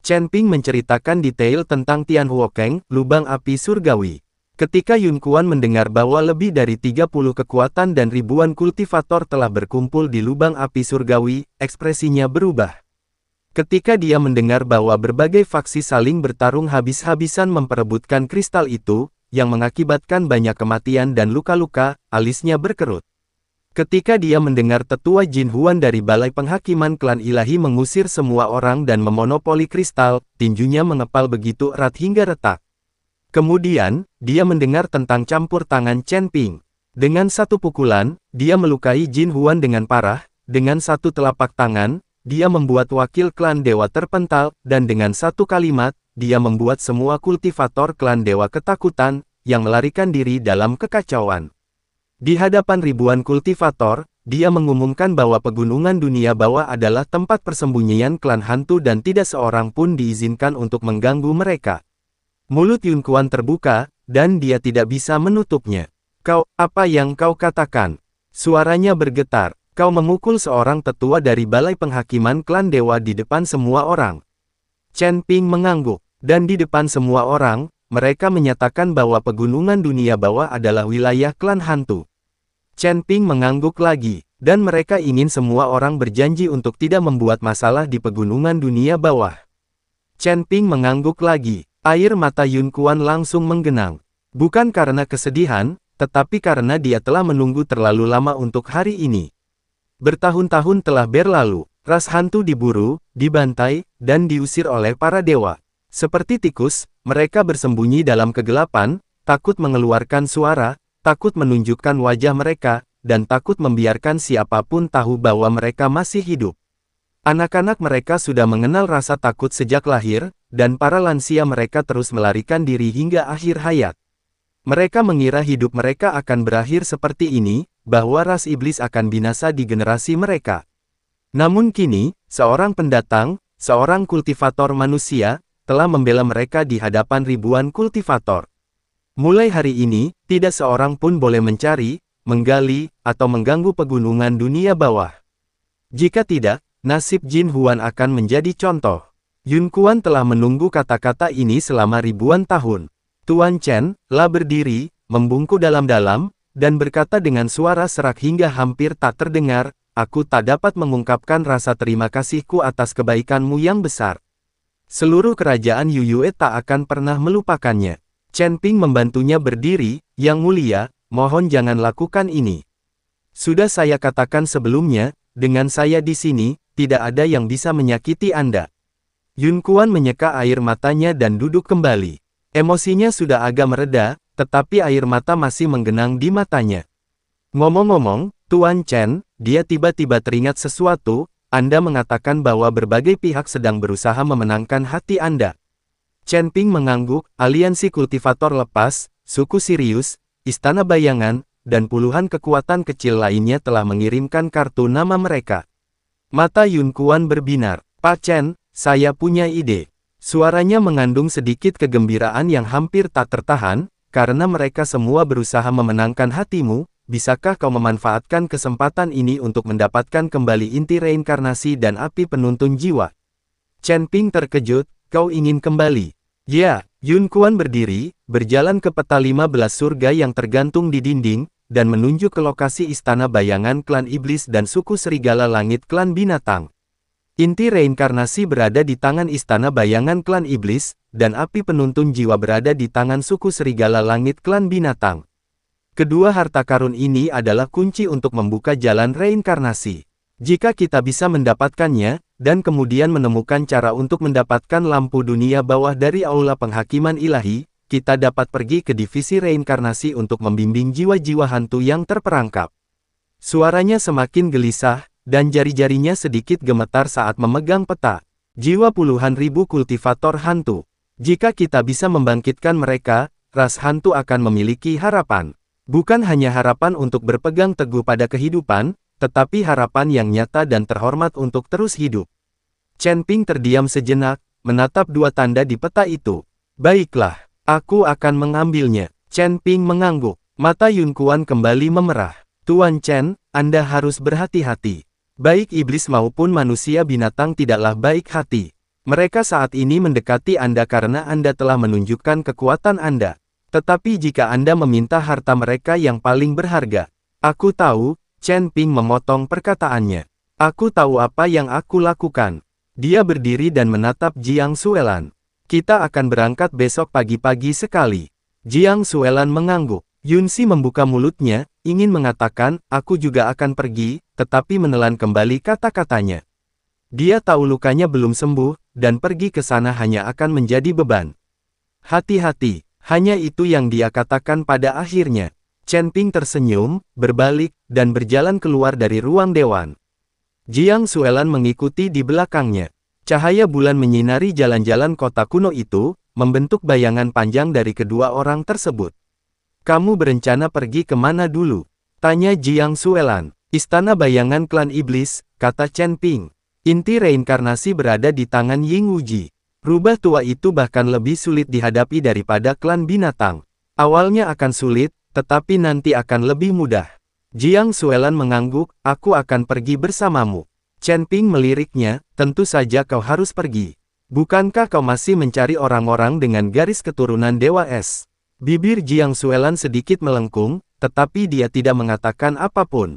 Chen Ping menceritakan detail tentang Tianhuokeng, lubang api surgawi. Ketika Yun Kuan mendengar bahwa lebih dari 30 kekuatan dan ribuan kultivator telah berkumpul di lubang api surgawi, ekspresinya berubah. Ketika dia mendengar bahwa berbagai faksi saling bertarung habis-habisan memperebutkan kristal itu, yang mengakibatkan banyak kematian dan luka-luka, alisnya berkerut. Ketika dia mendengar tetua Jin Huan dari Balai Penghakiman Klan Ilahi mengusir semua orang dan memonopoli kristal, tinjunya mengepal begitu erat hingga retak. Kemudian, dia mendengar tentang campur tangan Chen Ping. Dengan satu pukulan, dia melukai Jin Huan dengan parah, dengan satu telapak tangan, dia membuat wakil klan dewa terpental, dan dengan satu kalimat, dia membuat semua kultivator klan dewa ketakutan, yang melarikan diri dalam kekacauan. Di hadapan ribuan kultivator, dia mengumumkan bahwa pegunungan dunia bawah adalah tempat persembunyian klan hantu dan tidak seorang pun diizinkan untuk mengganggu mereka. Mulut Yun Kuan terbuka, dan dia tidak bisa menutupnya. Kau, apa yang kau katakan? Suaranya bergetar. Kau memukul seorang tetua dari Balai Penghakiman Klan Dewa di depan semua orang. Chen Ping mengangguk, dan di depan semua orang, mereka menyatakan bahwa pegunungan dunia bawah adalah wilayah klan hantu. Chen Ping mengangguk lagi, dan mereka ingin semua orang berjanji untuk tidak membuat masalah di pegunungan dunia bawah. Chen Ping mengangguk lagi. Air mata Yun Kuan langsung menggenang. Bukan karena kesedihan, tetapi karena dia telah menunggu terlalu lama untuk hari ini. Bertahun-tahun telah berlalu, ras hantu diburu, dibantai, dan diusir oleh para dewa. Seperti tikus, mereka bersembunyi dalam kegelapan, takut mengeluarkan suara, takut menunjukkan wajah mereka, dan takut membiarkan siapapun tahu bahwa mereka masih hidup. Anak-anak mereka sudah mengenal rasa takut sejak lahir, dan para lansia mereka terus melarikan diri hingga akhir hayat. Mereka mengira hidup mereka akan berakhir seperti ini, bahwa ras iblis akan binasa di generasi mereka. Namun kini, seorang pendatang, seorang kultivator manusia, telah membela mereka di hadapan ribuan kultivator. Mulai hari ini, tidak seorang pun boleh mencari, menggali, atau mengganggu pegunungan dunia bawah. Jika tidak, nasib Jin Huan akan menjadi contoh. Yun Kuan telah menunggu kata-kata ini selama ribuan tahun. Tuan Chen, lah berdiri, membungkuk dalam-dalam, dan berkata dengan suara serak hingga hampir tak terdengar, aku tak dapat mengungkapkan rasa terima kasihku atas kebaikanmu yang besar. Seluruh kerajaan Yuyue tak akan pernah melupakannya. Chen Ping membantunya berdiri, Yang Mulia, mohon jangan lakukan ini. Sudah saya katakan sebelumnya, dengan saya di sini, tidak ada yang bisa menyakiti Anda. Yun Kuan menyeka air matanya dan duduk kembali. Emosinya sudah agak mereda, tetapi air mata masih menggenang di matanya. Ngomong-ngomong, Tuan Chen, dia tiba-tiba teringat sesuatu, Anda mengatakan bahwa berbagai pihak sedang berusaha memenangkan hati Anda. Chen Ping mengangguk, aliansi kultivator lepas, suku Sirius, istana bayangan, dan puluhan kekuatan kecil lainnya telah mengirimkan kartu nama mereka. Mata Yun Kuan berbinar. Pak Chen, saya punya ide. Suaranya mengandung sedikit kegembiraan yang hampir tak tertahan, karena mereka semua berusaha memenangkan hatimu, bisakah kau memanfaatkan kesempatan ini untuk mendapatkan kembali inti reinkarnasi dan api penuntun jiwa? Chen Ping terkejut, kau ingin kembali? Ya, Yun Kuan berdiri, berjalan ke peta 15 surga yang tergantung di dinding, dan menunjuk ke lokasi istana bayangan klan iblis dan suku serigala langit klan binatang. Inti reinkarnasi berada di tangan istana bayangan klan iblis, dan api penuntun jiwa berada di tangan suku serigala langit klan binatang. Kedua harta karun ini adalah kunci untuk membuka jalan reinkarnasi. Jika kita bisa mendapatkannya, dan kemudian menemukan cara untuk mendapatkan lampu dunia bawah dari aula penghakiman ilahi, kita dapat pergi ke divisi reinkarnasi untuk membimbing jiwa-jiwa hantu yang terperangkap. Suaranya semakin gelisah, dan jari-jarinya sedikit gemetar saat memegang peta. Jiwa puluhan ribu kultivator hantu. Jika kita bisa membangkitkan mereka, ras hantu akan memiliki harapan. Bukan hanya harapan untuk berpegang teguh pada kehidupan, tetapi harapan yang nyata dan terhormat untuk terus hidup. Chen Ping terdiam sejenak, menatap dua tanda di peta itu. Baiklah, aku akan mengambilnya. Chen Ping mengangguk. Mata Yun Kuan kembali memerah. Tuan Chen, Anda harus berhati-hati. Baik iblis maupun manusia binatang tidaklah baik hati. Mereka saat ini mendekati Anda karena Anda telah menunjukkan kekuatan Anda. Tetapi jika Anda meminta harta mereka yang paling berharga, aku tahu, Chen Ping memotong perkataannya. Aku tahu apa yang aku lakukan. Dia berdiri dan menatap Jiang Suelan. Kita akan berangkat besok pagi-pagi sekali. Jiang Suelan mengangguk. Yunsi membuka mulutnya, ingin mengatakan, aku juga akan pergi, tetapi menelan kembali kata-katanya. Dia tahu lukanya belum sembuh, dan pergi ke sana hanya akan menjadi beban. Hati-hati, hanya itu yang dia katakan pada akhirnya. Chen Ping tersenyum, berbalik, dan berjalan keluar dari ruang dewan. Jiang Suelan mengikuti di belakangnya. Cahaya bulan menyinari jalan-jalan kota kuno itu, membentuk bayangan panjang dari kedua orang tersebut. Kamu berencana pergi kemana dulu? Tanya Jiang Suelan. Istana bayangan klan iblis, kata Chen Ping. Inti reinkarnasi berada di tangan Ying Wuji. Rubah tua itu bahkan lebih sulit dihadapi daripada klan binatang. Awalnya akan sulit, tetapi nanti akan lebih mudah. Jiang Suelan mengangguk, aku akan pergi bersamamu. Chen Ping meliriknya, tentu saja kau harus pergi. Bukankah kau masih mencari orang-orang dengan garis keturunan Dewa Es? Bibir Jiang Suelan sedikit melengkung, tetapi dia tidak mengatakan apapun.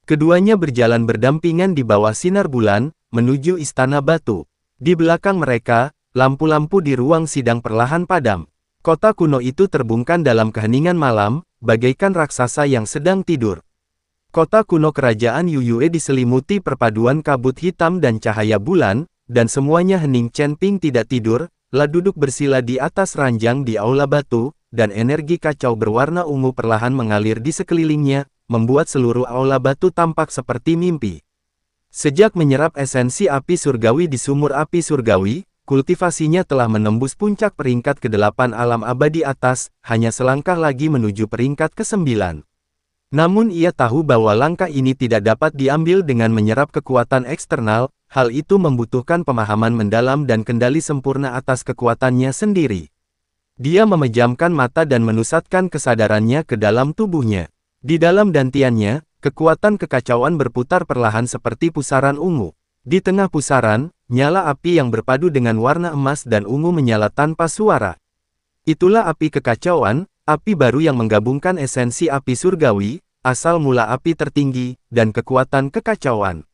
Keduanya berjalan berdampingan di bawah sinar bulan, menuju istana batu. Di belakang mereka, lampu-lampu di ruang sidang perlahan padam. Kota kuno itu terbungkan dalam keheningan malam, bagaikan raksasa yang sedang tidur. Kota kuno kerajaan Yuyue diselimuti perpaduan kabut hitam dan cahaya bulan, dan semuanya hening. Chen Ping tidak tidur, duduk bersila di atas ranjang di aula batu, dan energi kacau berwarna ungu perlahan mengalir di sekelilingnya, membuat seluruh aula batu tampak seperti mimpi. Sejak menyerap esensi api surgawi di sumur api surgawi, kultivasinya telah menembus puncak peringkat ke-8 alam abadi atas, hanya selangkah lagi menuju peringkat ke-9. Namun ia tahu bahwa langkah ini tidak dapat diambil dengan menyerap kekuatan eksternal, hal itu membutuhkan pemahaman mendalam dan kendali sempurna atas kekuatannya sendiri. Dia memejamkan mata dan menusatkan kesadarannya ke dalam tubuhnya. Di dalam dantiannya, kekuatan kekacauan berputar perlahan seperti pusaran ungu. Di tengah pusaran, nyala api yang berpadu dengan warna emas dan ungu menyala tanpa suara. Itulah api kekacauan, api baru yang menggabungkan esensi api surgawi, asal mula api tertinggi, dan kekuatan kekacauan.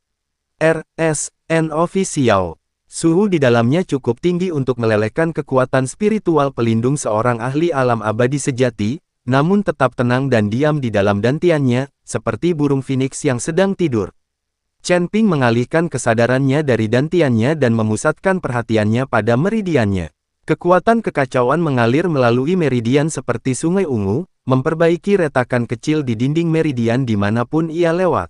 RSN Official. Suhu di dalamnya cukup tinggi untuk melelehkan kekuatan spiritual pelindung seorang ahli alam abadi sejati, namun tetap tenang dan diam di dalam dantiannya, seperti burung phoenix yang sedang tidur. Chen Ping mengalihkan kesadarannya dari dantiannya dan memusatkan perhatiannya pada meridiannya. Kekuatan kekacauan mengalir melalui meridian seperti sungai ungu, memperbaiki retakan kecil di dinding meridian dimanapun ia lewat.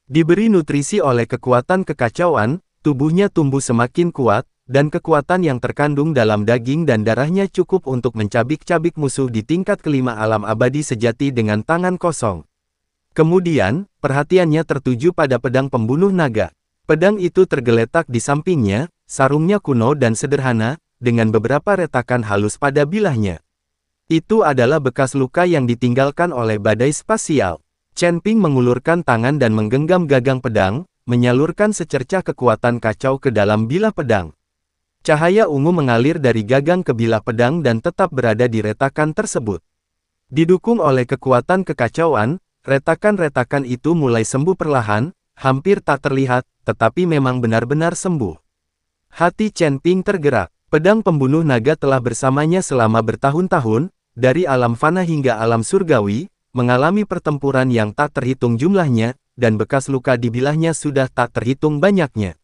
Diberi nutrisi oleh kekuatan kekacauan, tubuhnya tumbuh semakin kuat, dan kekuatan yang terkandung dalam daging dan darahnya cukup untuk mencabik-cabik musuh di tingkat kelima alam abadi sejati dengan tangan kosong. Kemudian, perhatiannya tertuju pada pedang pembunuh naga. Pedang itu tergeletak di sampingnya, sarungnya kuno dan sederhana, dengan beberapa retakan halus pada bilahnya. Itu adalah bekas luka yang ditinggalkan oleh badai spasial. Chen Ping mengulurkan tangan dan menggenggam gagang pedang, menyalurkan secercah kekuatan kacau ke dalam bilah pedang. Cahaya ungu mengalir dari gagang ke bilah pedang dan tetap berada di retakan tersebut. Didukung oleh kekuatan kekacauan, retakan-retakan itu mulai sembuh perlahan, hampir tak terlihat, tetapi memang benar-benar sembuh. Hati Chen Ping tergerak. Pedang pembunuh naga telah bersamanya selama bertahun-tahun, dari alam fana hingga alam surgawi, mengalami pertempuran yang tak terhitung jumlahnya, dan bekas luka di bilahnya sudah tak terhitung banyaknya.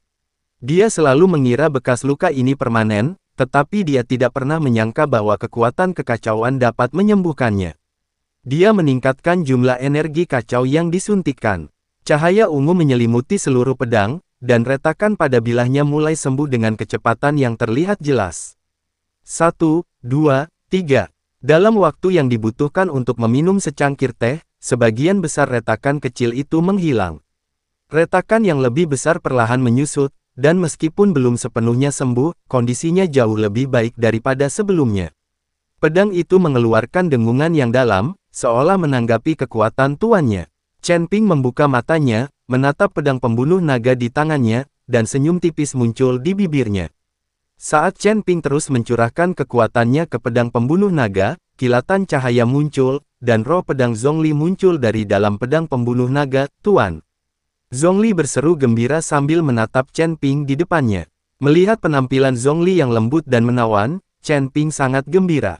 Dia selalu mengira bekas luka ini permanen, tetapi dia tidak pernah menyangka bahwa kekuatan kekacauan dapat menyembuhkannya. Dia meningkatkan jumlah energi kacau yang disuntikkan. Cahaya ungu menyelimuti seluruh pedang, dan retakan pada bilahnya mulai sembuh dengan kecepatan yang terlihat jelas. 1, 2, 3. Dalam waktu yang dibutuhkan untuk meminum secangkir teh, sebagian besar retakan kecil itu menghilang. Retakan yang lebih besar perlahan menyusut, dan meskipun belum sepenuhnya sembuh, kondisinya jauh lebih baik daripada sebelumnya. Pedang itu mengeluarkan dengungan yang dalam, seolah menanggapi kekuatan tuannya. Chen Ping membuka matanya, menatap pedang pembunuh naga di tangannya, dan senyum tipis muncul di bibirnya. Saat Chen Ping terus mencurahkan kekuatannya ke pedang pembunuh naga, kilatan cahaya muncul, dan roh pedang Zhongli muncul dari dalam pedang pembunuh naga, "Tuan!" Zhongli berseru gembira sambil menatap Chen Ping di depannya. Melihat penampilan Zhongli yang lembut dan menawan, Chen Ping sangat gembira.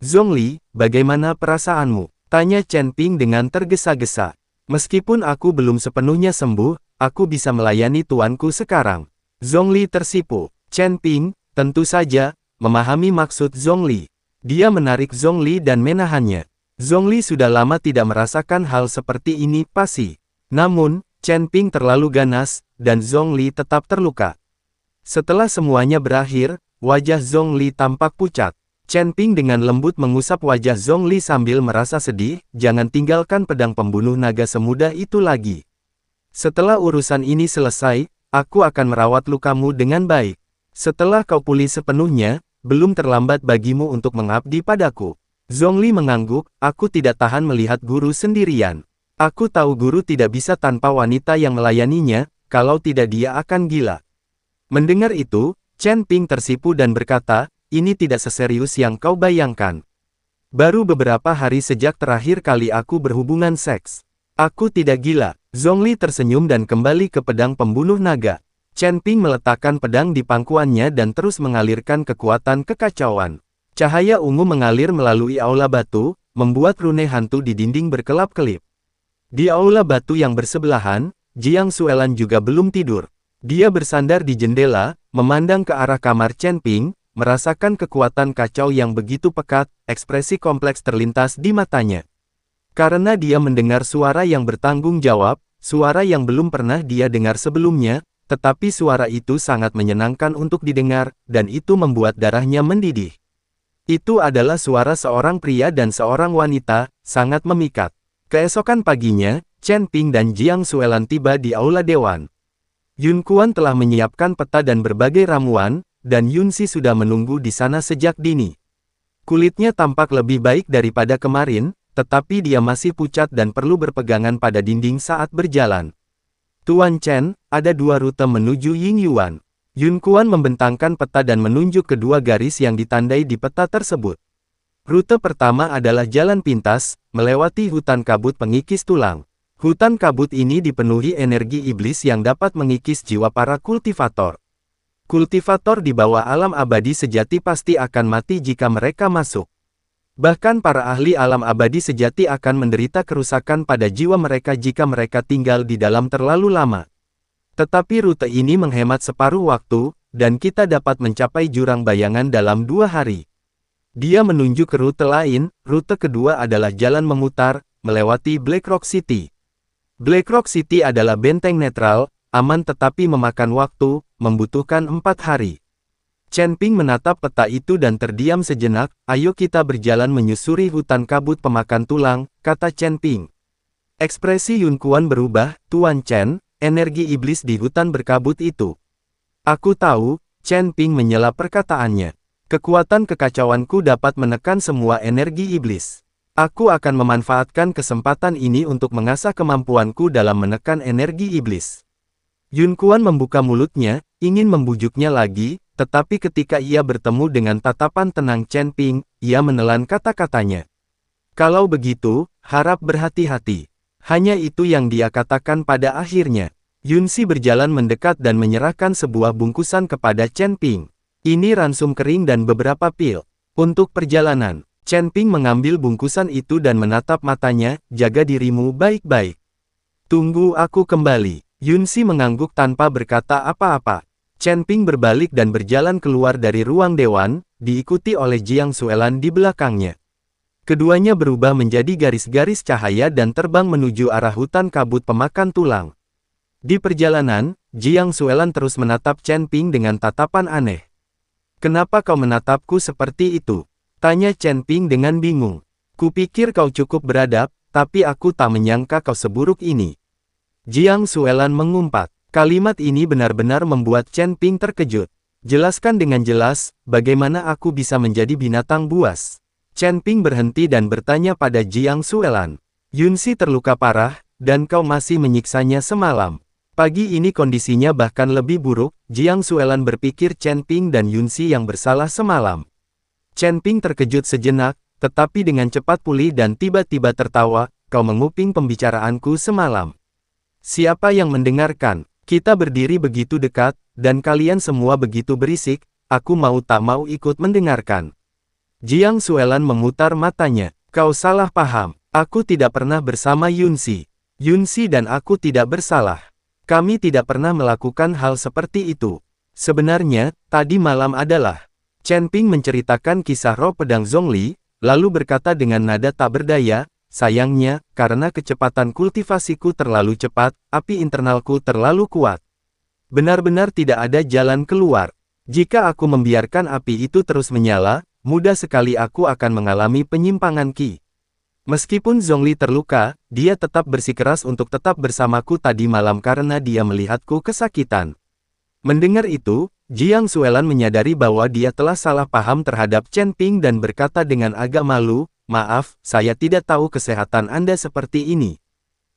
"Zhongli, bagaimana perasaanmu?" tanya Chen Ping dengan tergesa-gesa. "Meskipun aku belum sepenuhnya sembuh, aku bisa melayani tuanku sekarang." Zhongli tersipu. Chen Ping, tentu saja, memahami maksud Zhongli. Dia menarik Zhongli dan menahannya. Zhongli sudah lama tidak merasakan hal seperti ini pasti. Namun, Chen Ping terlalu ganas, dan Zhongli tetap terluka. Setelah semuanya berakhir, wajah Zhongli tampak pucat. Chen Ping dengan lembut mengusap wajah Zhongli sambil merasa sedih, "Jangan tinggalkan pedang pembunuh naga semudah itu lagi. Setelah urusan ini selesai, aku akan merawat lukamu dengan baik. Setelah kau pulih sepenuhnya, belum terlambat bagimu untuk mengabdi padaku." Zhongli mengangguk, "Aku tidak tahan melihat guru sendirian. Aku tahu guru tidak bisa tanpa wanita yang melayaninya, kalau tidak dia akan gila." Mendengar itu, Chen Ping tersipu dan berkata, "Ini tidak seserius yang kau bayangkan. Baru beberapa hari sejak terakhir kali aku berhubungan seks. Aku tidak gila." Zhongli tersenyum dan kembali ke pedang pembunuh naga. Chen Ping meletakkan pedang di pangkuannya dan terus mengalirkan kekuatan kekacauan. Cahaya ungu mengalir melalui aula batu, membuat rune hantu di dinding berkelap-kelip. Di aula batu yang bersebelahan, Jiang Xuelan juga belum tidur. Dia bersandar di jendela, memandang ke arah kamar Chen Ping, merasakan kekuatan kacau yang begitu pekat, ekspresi kompleks terlintas di matanya. Karena dia mendengar suara yang bertanggung jawab, suara yang belum pernah dia dengar sebelumnya, tetapi suara itu sangat menyenangkan untuk didengar, dan itu membuat darahnya mendidih. Itu adalah suara seorang pria dan seorang wanita, sangat memikat. Keesokan paginya, Chen Ping dan Jiang Xuelan tiba di aula dewan. Yun Kuan telah menyiapkan peta dan berbagai ramuan, dan Yun Si sudah menunggu di sana sejak dini. Kulitnya tampak lebih baik daripada kemarin, tetapi dia masih pucat dan perlu berpegangan pada dinding saat berjalan. "Tuan Chen, ada 2 rute menuju Yingyuan." Yun Kuan membentangkan peta dan menunjuk kedua garis yang ditandai di peta tersebut. Rute pertama adalah jalan pintas, melewati hutan kabut pengikis tulang. Hutan kabut ini dipenuhi energi iblis yang dapat mengikis jiwa para kultivator. Kultivator di bawah alam abadi sejati pasti akan mati jika mereka masuk. Bahkan para ahli alam abadi sejati akan menderita kerusakan pada jiwa mereka jika mereka tinggal di dalam terlalu lama. Tetapi rute ini menghemat separuh waktu, dan kita dapat mencapai jurang bayangan dalam 2 hari. Dia menunjuk ke rute lain. Rute kedua adalah jalan memutar, melewati Blackrock City. Blackrock City adalah benteng netral, aman tetapi memakan waktu, membutuhkan 4 hari. Chen Ping menatap peta itu dan terdiam sejenak. "Ayo kita berjalan menyusuri hutan kabut pemakan tulang," kata Chen Ping. Ekspresi Yun Kuan berubah. "Tuan Chen, energi iblis di hutan berkabut itu." "Aku tahu," Chen Ping menyela perkataannya. "Kekuatan kekacauanku dapat menekan semua energi iblis. Aku akan memanfaatkan kesempatan ini untuk mengasah kemampuanku dalam menekan energi iblis." Yun Kuan membuka mulutnya, ingin membujuknya lagi, tetapi ketika ia bertemu dengan tatapan tenang Chen Ping, ia menelan kata-katanya. Kalau begitu, harap berhati-hati. Hanya itu yang dia katakan pada akhirnya. Yunxi berjalan mendekat dan menyerahkan sebuah bungkusan kepada Chen Ping. Ini ransum kering dan beberapa pil. Untuk perjalanan, Chen Ping mengambil bungkusan itu dan menatap matanya, jaga dirimu baik-baik. Tunggu aku kembali. Yunxi mengangguk tanpa berkata apa-apa. Chen Ping berbalik dan berjalan keluar dari ruang dewan, diikuti oleh Jiang Xuelan di belakangnya. Keduanya berubah menjadi garis-garis cahaya dan terbang menuju arah hutan kabut pemakan tulang. Di perjalanan, Jiang Xuelan terus menatap Chen Ping dengan tatapan aneh. "Kenapa kau menatapku seperti itu?" tanya Chen Ping dengan bingung. "Kupikir kau cukup beradab, tapi aku tak menyangka kau seburuk ini." Jiang Xuelan mengumpat. Kalimat ini benar-benar membuat Chen Ping terkejut. "Jelaskan dengan jelas, bagaimana aku bisa menjadi binatang buas?" Chen Ping berhenti dan bertanya pada Jiang Xuelan. "Yunxi terluka parah, dan kau masih menyiksanya semalam. Pagi ini kondisinya bahkan lebih buruk." Jiang Xuelan berpikir Chen Ping dan Yunxi yang bersalah semalam. Chen Ping terkejut sejenak, tetapi dengan cepat pulih dan tiba-tiba tertawa, "Kau menguping pembicaraanku semalam. Siapa yang mendengarkan? Kita berdiri begitu dekat, dan kalian semua begitu berisik, aku mau tak mau ikut mendengarkan." Jiang Xuelan memutar matanya. "Kau salah paham. Aku tidak pernah bersama Yunxi. Yunxi dan aku tidak bersalah. Kami tidak pernah melakukan hal seperti itu. Sebenarnya, tadi malam adalah..." Chen Ping menceritakan kisah roh pedang Zhongli, lalu berkata dengan nada tak berdaya, "Sayangnya, karena kecepatan kultivasiku terlalu cepat, api internalku terlalu kuat. Benar-benar tidak ada jalan keluar. Jika aku membiarkan api itu terus menyala, mudah sekali aku akan mengalami penyimpangan Qi. Meskipun Zhongli terluka, dia tetap bersikeras untuk tetap bersamaku tadi malam karena dia melihatku kesakitan." Mendengar itu, Jiang Xuelan menyadari bahwa dia telah salah paham terhadap Chen Ping dan berkata dengan agak malu, "Maaf, saya tidak tahu kesehatan Anda seperti ini."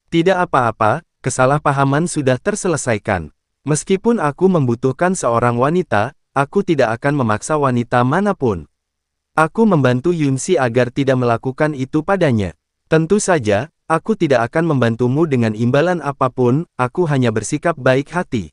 "Tidak apa-apa, kesalahpahaman sudah terselesaikan. Meskipun aku membutuhkan seorang wanita, aku tidak akan memaksa wanita manapun. Aku membantu Yunxi agar tidak melakukan itu padanya. Tentu saja, aku tidak akan membantumu dengan imbalan apapun, aku hanya bersikap baik hati."